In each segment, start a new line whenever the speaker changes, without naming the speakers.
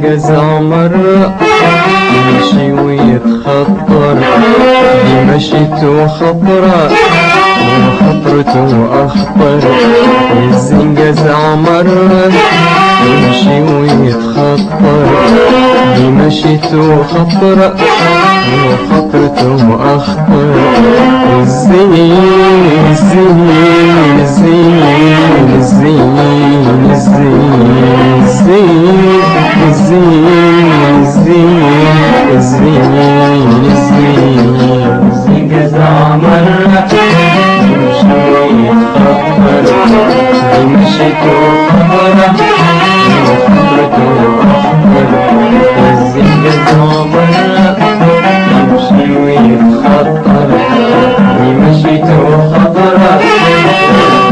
كذا مرة يمشي ويتخطر، دي مشيته خطرة وخطرته أخطر. الزين كذا مرة يمشي ويتخطر، دي مشيته خطرة وخطرته أخطر. الزين الزين الزين الزين الزين الزين الزين الزين الزين كذا مرة يمشي ويتخطر، دي مشيته خطرة وخطرته أخطر. الزين كذا مرة يمشي ويتخطر، دي مشيته خطرة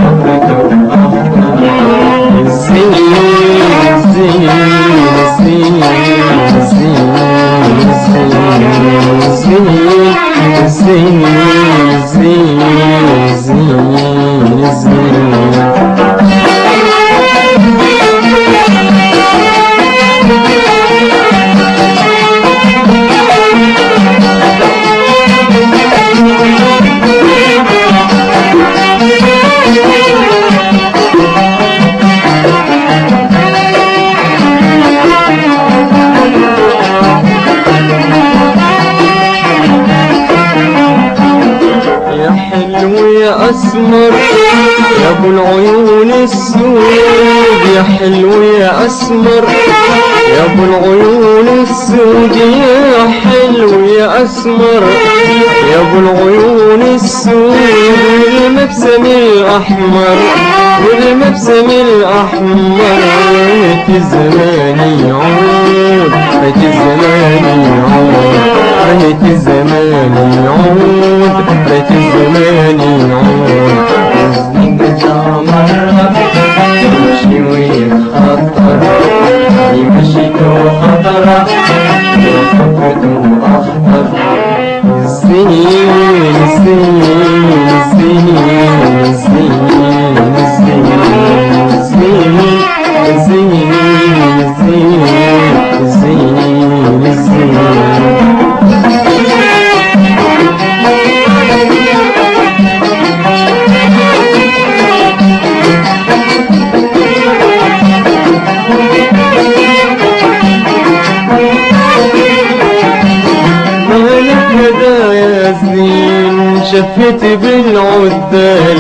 وخطرته أخطر. الزين الزين الزين الزين الزين الزين الزين أسمر يا ابو العيون السود، يا حلو يا أسمر يا ابو العيون السود، يا حلو يا أسمر يا ابو العيون السود. والمبسم الأحمر والمبسم الأحمر، هات الزمان يعود هات الزمان يعود هات الزمان يعود هات الزمان يعود. الزين كذا مرة يمشي ويتخطر، دي مشيته خطرة وخطرته أخطر. الزين الزين الزين الزين الزين الزين الزين الزين الزين. شفت بالعدال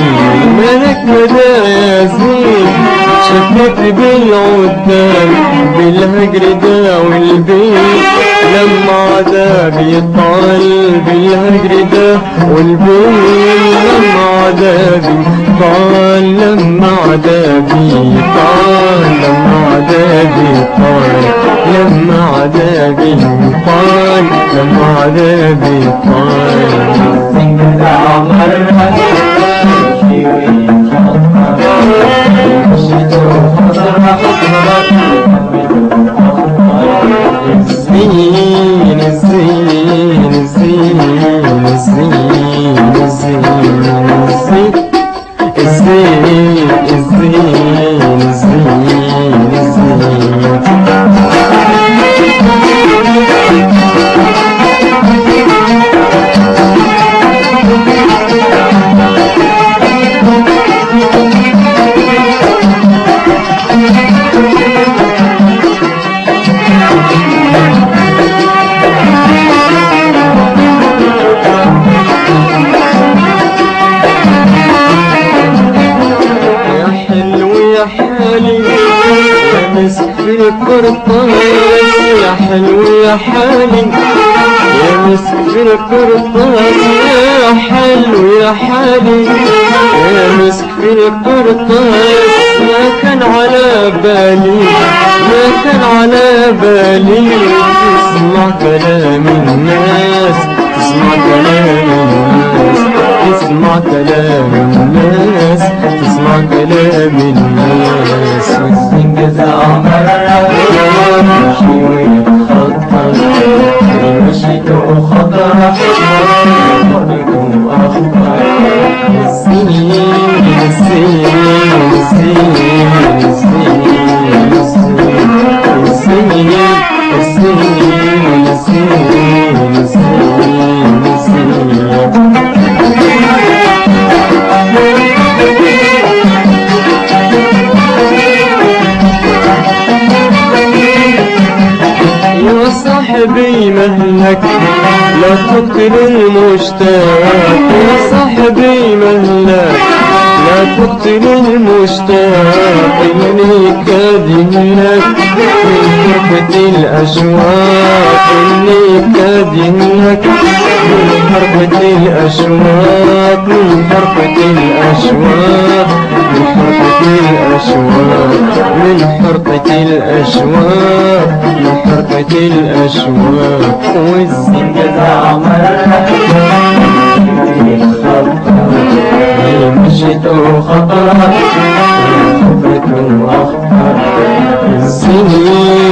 مالك مدى يا زين، شفت بالعدال بالهجر ده والبيت لما عذابي طال، بالهجر ده والبيت لما عذابي طال، لما عذابي طال، لما عذابي طال، لما عذابي طال، لما عذابي طال. كذا مرة يمشي ويتخطر، مشيته خطرة الزين الزين الزين الزين الزين الزين الزين الزين الزين مسك في القرطاس يا حلو يا حالي يا مسك في القرطاس يا حلو يا حالي يا مسك في القرطاس ما كان على بالي ما كان على بالي تسمع كلام الناس تسمع كلام الناس تسمع كلام الناس تسمع كلام الناس
والسنجة عمرها ماشي ويتخطر مشيت وخطر خطيته أخطر
السنين السنين السنين السنين السنين السنين السنين يا صاحبي مهلك لا تقتل المشتاق يا صاحبي مهلك لا تقتل المشتاق اللي كادهنك من حرقة الأشواق اللي كادهنك من حرقة الأشواق من حرقة الأشواق من حرقة الأشواق من حرقة الأشواق من حرقة الأشواق
والسنجة عمرها مشيت وخطر خطرة أخطر
السنين